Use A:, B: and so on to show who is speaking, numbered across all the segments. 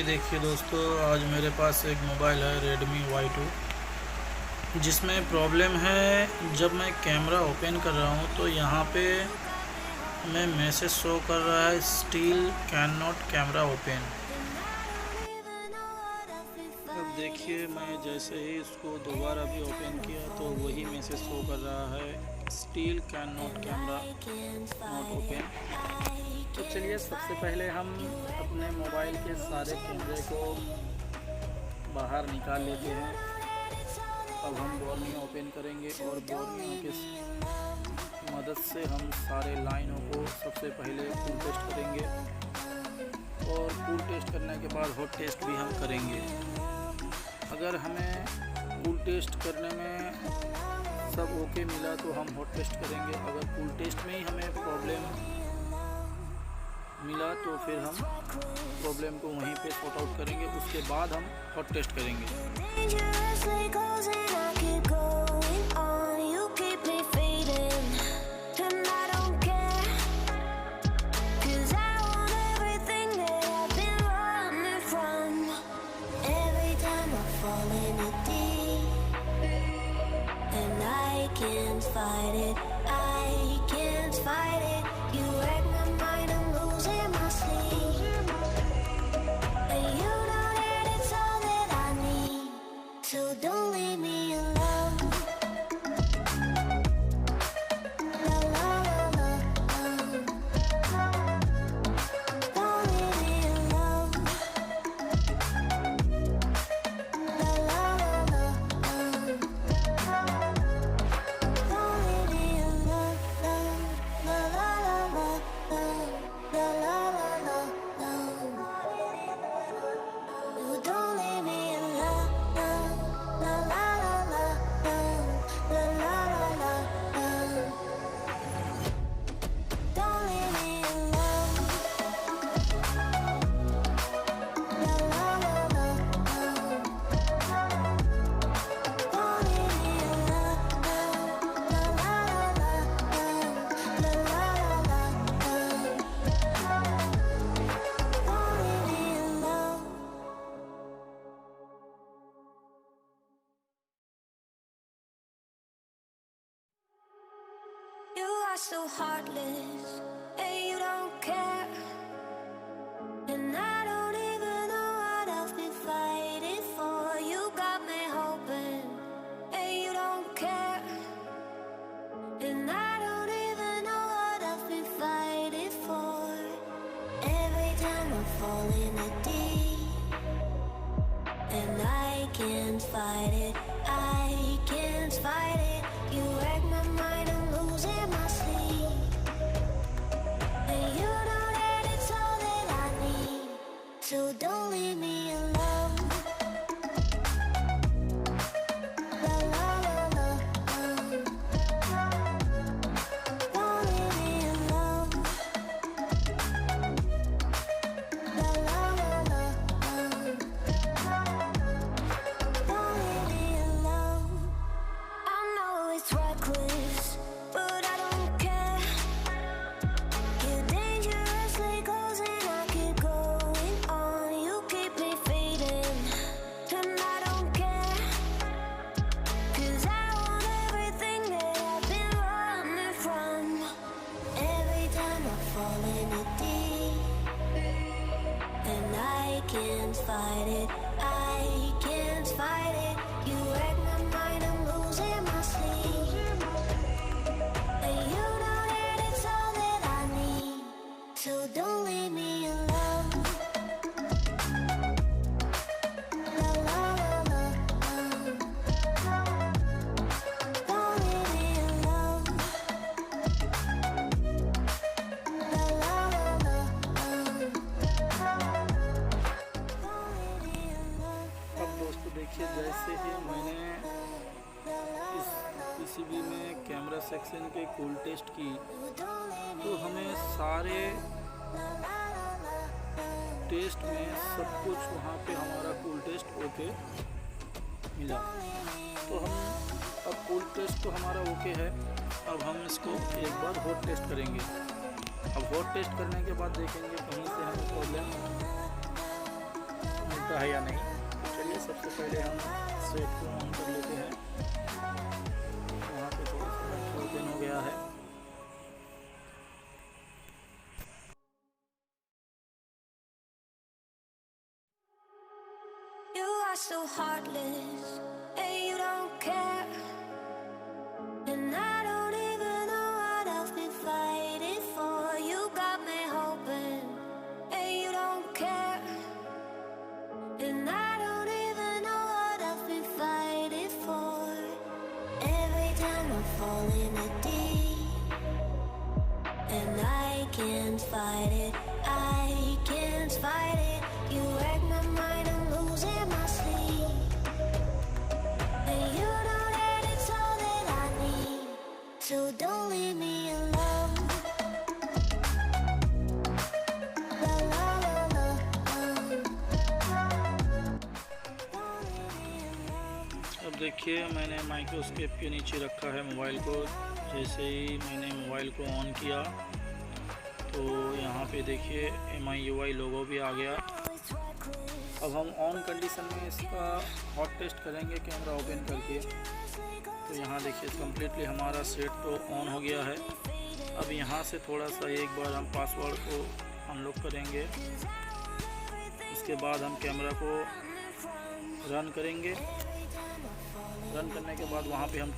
A: ये देखिए दोस्तों, आज मेरे पास एक मोबाइल है Redmi Y2, जिसमें प्रॉब्लम है। जब मैं कैमरा ओपन कर रहा हूँ तो यहाँ पे हमें मैसेज शो कर रहा है, still can not camera open. अब देखिए, मैं जैसे ही इसको दोबारा भी ओपन किया तो वही मैसेज शो कर रहा है, still can not camera not open. तो चलिए, सबसे पहले हम अपने मोबाइल के सारे कैमरे को बाहर निकाल लेते हैं। अब हम बोर्निंग ओपन करेंगे और बोर्निंग के मदद से हम सारे लाइनों को सबसे पहले कूल टेस्ट करेंगे और कूल टेस्ट करने के बाद हॉट टेस्ट भी हम करेंगे। अगर हमें कूल टेस्ट करने में सब ओके मिला तो हम हॉट टेस्ट करेंगे। अगर कूल टेस्ट में ही हमें प्रॉब्लम मिला तो फिर हम प्रॉब्लम को वहीं पे सॉर्ट आउट करेंगे, उसके बाद हम हॉट टेस्ट करेंगे।
B: Can't fight it, I can't fight it. You wreck my mind, I'm losing my sleep. And you know that it's all that I need, so don't leave me alone. La la la la, don't leave me alone. La la la la. You are so heartless, and you don't care. And I don't even know what I've been fighting for. You got me hoping, and you don't care. And I don't even know what I've been fighting for. Every time I fall in a deep, and I can't fight it, I can't fight it. You wreck my mind, I'm losing my sleep. And you know that it's all that I need, so don't leave me alone. La la la la, don't leave me alone. La la la la, don't leave me alone. I know it's reckless, but I don't care. You're dangerously close and I keep going on. You keep me fading, and I don't care. 'Cause I want everything that I've been running from. Every time I fall in it deep, and I can't fight it, I can't fight it. You wreck my mind, I'm losing my sleep. And you know that it's all that I need, so don't leave me alone. La la la la, don't leave me alone. La la la la, don't leave me alone.
A: अब दोस्तों देखिए, जैसे ही मैंने इस PCB में camera section के cool test की तो हमें सारे टेस्ट में सब कुछ वहाँ पे हमारा कूल टेस्ट ओके मिला। तो हम अब कूल टेस्ट तो हमारा ओके है। अब हम इसको एक बार हॉट टेस्ट करेंगे। अब हॉट टेस्ट करने के बाद देखेंगे कहीं से हमें प्रॉब्लम होता है या नहीं। तो चलिए सबसे पहले हम सेट को ऑन कर लेते हैं। यहाँ पे थोड़ा सा बैटरी ओपन हो गया है।
B: You are so heartless, and you don't care. And I don't even know what I've been fighting for. You got me hoping, and you don't care. And I don't even know what I've been fighting for. Every time I fall in a deep, and I can't fight it, I can't fight it. You wreck my mind, I'm losing my sleep. And you know that it's all that I need, so don't leave me alone. La la la la, don't leave me alone.
A: अब देखिए मैंने microscope के नीचे रखा है mobile को। जैसे ही मैंने मोबाइल को ऑन किया तो यहाँ पे देखिए MIUI लोगो भी आ गया। अब हम ऑन कंडीशन में इसका हॉट टेस्ट करेंगे कैमरा ओपन करके। तो यहाँ देखिए कम्प्लीटली हमारा सेट तो ऑन हो गया है। अब यहाँ से थोड़ा सा एक बार हम पासवर्ड को अनलॉक करेंगे। उसके बाद हम कैमरा को रन करेंगे। रन करने के बाद वहाँ पे हम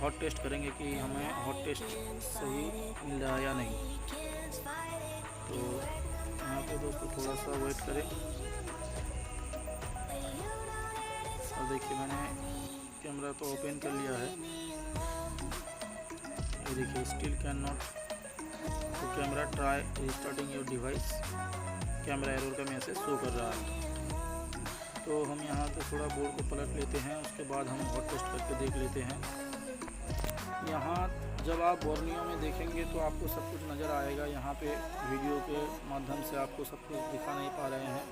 A: हॉट टेस्ट करेंगे कि हमें हॉट टेस्ट सही मिल रहा है या नहीं। तो यहाँ पे दोस्तों थोड़ा सा वेट करें। और देखिए मैंने कैमरा तो ओपन कर लिया है। ये देखिए स्टिल कैन नॉट तो camera try restarting your device, camera error का मैसेज शो कर रहा है। तो हम यहाँ पे थोड़ा बोर्ड को पलट लेते हैं। उसके बाद हम हॉट टेस्ट करके देख लेते हैं। यहाँ जब आप बोर्नियो में देखेंगे तो आपको सब कुछ नज़र आएगा। यहाँ पे वीडियो के माध्यम से आपको सब कुछ दिखा नहीं पा रहे हैं।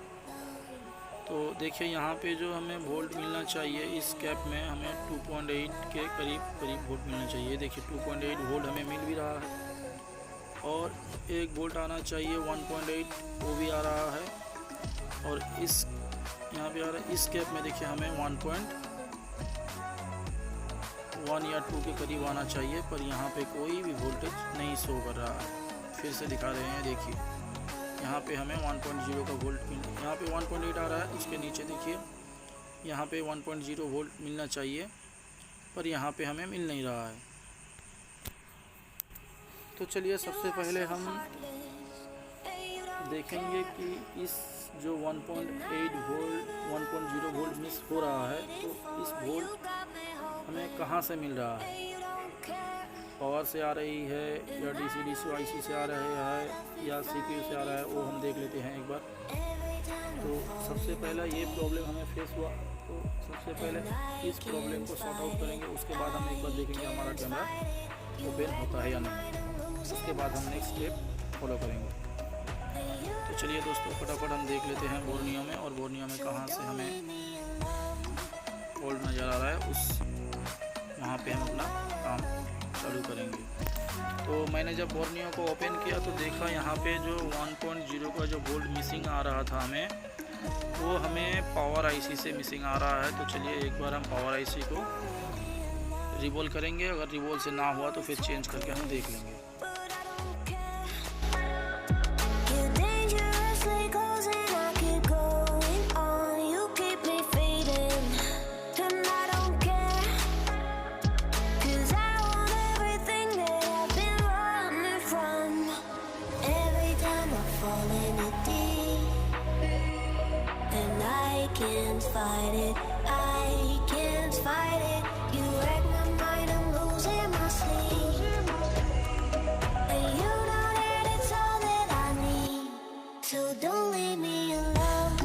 A: तो देखिए यहाँ पे जो हमें वोल्ट मिलना चाहिए इस कैप में हमें 2.8 के करीब वोल्ट मिलना चाहिए। देखिए 2.8 वोल्ट हमें मिल भी रहा है और 1 वोल्ट आना चाहिए 1.8 वो भी आ रहा है। और इस यहाँ पे आ रहा है इस कैप में देखिए हमें 1.1 या 2 के करीब आना चाहिए, पर यहाँ पे कोई भी वोल्टेज नहीं शो कर रहा है। फिर से दिखा रहे हैं, देखिए यहाँ पे हमें 1.0 का वोल्ट यहाँ पे 1.8 आ रहा है। उसके नीचे देखिए यहाँ पे 1.0 वोल्ट मिलना चाहिए, पर यहाँ पे हमें मिल नहीं रहा है। तो चलिए सबसे पहले हम देखेंगे कि इस जो 1.0 वोल्ट मिस हो रहा है तो इस वोल्ट हमें कहाँ से मिल रहा है। पावर से आ रही है या DC IC से आ रहा है या CPU से आ रहा है, वो हम देख लेते हैं एक बार। तो सबसे पहला ये प्रॉब्लम हमें फेस हुआ, तो सबसे पहले इस प्रॉब्लम को सॉर्ट आउट करेंगे। उसके बाद हम एक बार देखेंगे हमारा कैमरा ओपन होता है या नहीं। उसके बाद हम नेक्स्ट स्टेप फॉलो करेंगे। तो चलिए दोस्तों फटाफट हम देख लेते हैं बोर्नियो में, और बोर्नियो में कहाँ से हमें वोल्ट नज़र आ रहा है उस वहाँ पे हम अपना काम चालू करेंगे। तो मैंने जब बोर्नियो को ओपन किया तो देखा यहाँ पे जो 1.0 का जो वोल्ट मिसिंग आ रहा था वो हमें पावर IC से मिसिंग आ रहा है। तो चलिए एक बार हम पावर IC को रिवॉल्व करेंगे। अगर रिवॉल्व से ना हुआ तो फिर चेंज करके हम देख लेंगे।
B: You're dangerously close and I keep going on. You keep me fading and I don't care, 'cause I want everything that I've been running from. Every time I fall in it deep and I can't fight it, I can't fight it. You wreck my mind, I'm losing my sleep. And you know that it's all that I need, so don't leave me alone.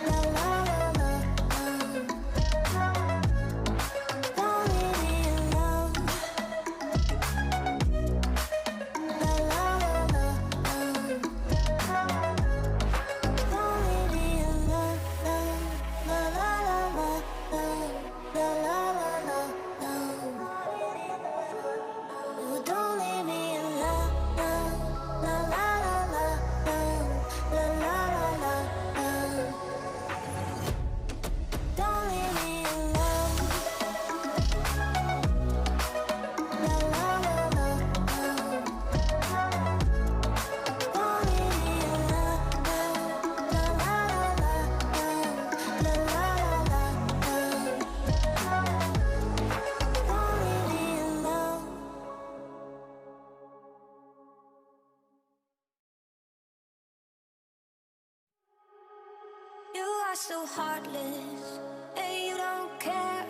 B: La la la la, don't leave me alone. La la la la, don't leave me alone. so heartless, and you don't care.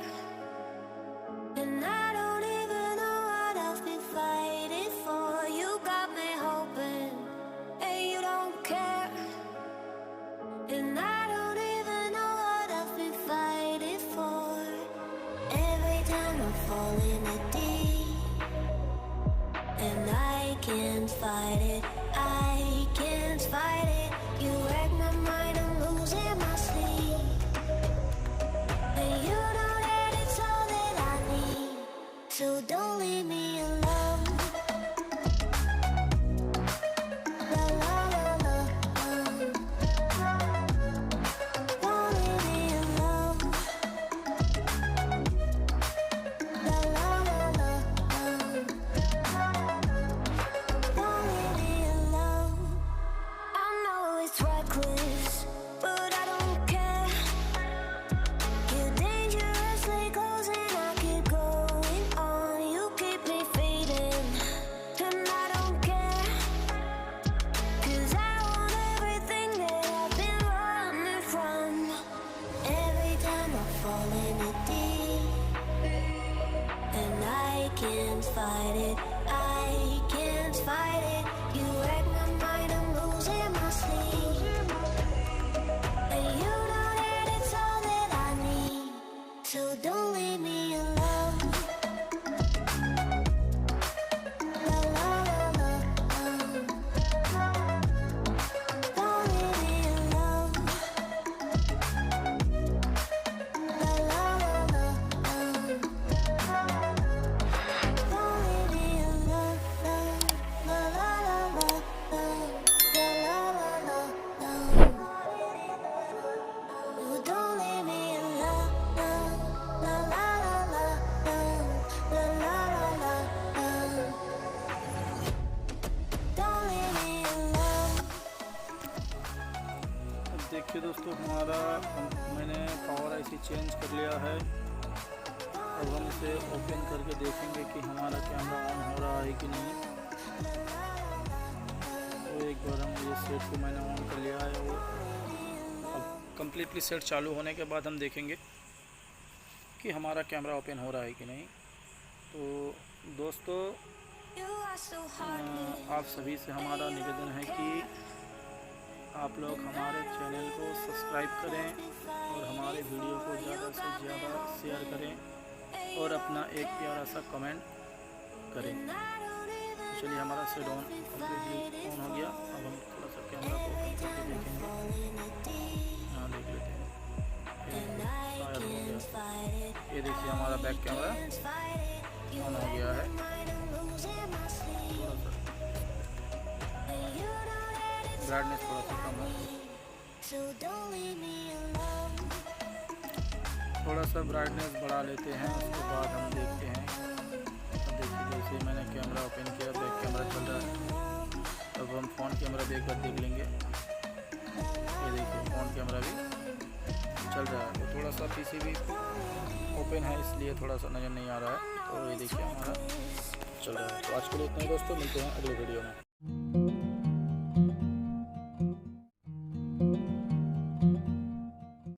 B: And I don't even know what I've been fighting for. You got me hoping, and you don't care. And I don't even know what I've been fighting for. Every time I fall in it deep, and I can't fight it, I can't fight it. You wreck my mind, I'm losing my sleep. And you know that it's all that I need, so don't leave me alone. La la la la, don't leave me alone. La la la la, don't leave me alone. I know it's reckless, but I don't care. You're dangerously close and I keep going on. You keep me fading, and I don't care. 'Cause I want everything that I've been running from. Every time I fall in it deep, and I can't fight it, I can't fight it. You wreck my mind, I'm losing my sleep. And you know that it's all that I need, so don't leave me alone. La la la la, don't leave me alone. La la la la, don't leave me alone. La la la la, la la la la, don't leave me alone. La la la la, la la la la, don't leave me alone.
A: अब देखिए दोस्तों, मैंने power IC change कर लिया है। अब हम इसे ओपन करके देखेंगे कि हमारा कैमरा ऑन हो रहा है कि नहीं। तो एक बार हम ये सेट को मैंने ऑन कर लिया है। वो अब कम्प्लीटली सेट चालू होने के बाद हम देखेंगे कि हमारा कैमरा ओपन हो रहा है कि नहीं। तो दोस्तों,
B: You are so heartless.
A: आप सभी से हमारा निवेदन है कि आप लोग हमारे चैनल को सब्सक्राइब करें और हमारे वीडियो को ज़्यादा से ज़्यादा शेयर करें और अपना एक प्यारा सा कमेंट करें। चलिए, हमारा सेट ऑन कम्प्लीटली ऑन हो गया। अब हम थोड़ा सा कैमरा को ओपन करके देखेंगे। यहाँ देख लेते हैं, शायद हो गया। ये देखिए, हमारा बैक कैमरा ऑन हो गया है। ब्राइटनेस थोड़ा सा कम है, थोड़ा सा ब्राइटनेस बढ़ा लेते हैं। उसके बाद हम देखते हैं। अब देखिए, जैसे मैंने कैमरा ओपन किया, बैक कैमरा चल रहा है। अब हम फ्रंट कैमरा भी एक बार देख लेंगे। ये देखिए, फ्रंट कैमरा भी चल रहा है। तो थोड़ा सा पीसी भी ओपन है, इसलिए थोड़ा सा नज़र नहीं आ रहा है। तो ये देखिए, हमारा चल रहा है। तो आज के लिए इतना ही दोस्तों, मिलते हैं अगले वीडियो में।